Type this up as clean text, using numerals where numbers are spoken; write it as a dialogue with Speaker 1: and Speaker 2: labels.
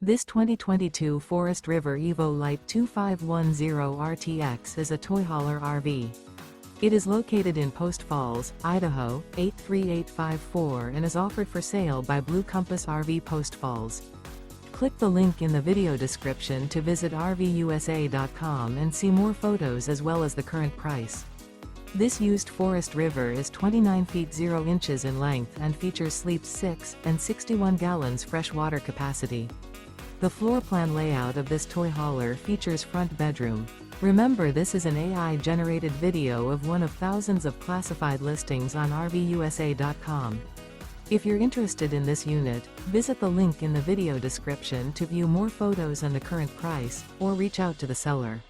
Speaker 1: This 2022 Forest River EVO Lite 2510 RTX is a toy hauler RV. It is located in Post Falls, Idaho, 83854 and is offered for sale by Blue Compass RV Post Falls. Click the link in the video description to visit RVUSA.com and see more photos as well as the current price. This used Forest River is 29 feet 0 inches in length and features sleeps 6 and 61 gallons fresh water capacity. The floor plan layout of this toy hauler features front bedroom. Remember, this is an AI-generated video of one of thousands of classified listings on RVUSA.com. If you're interested in this unit, visit the link in the video description to view more photos and the current price, or reach out to the seller.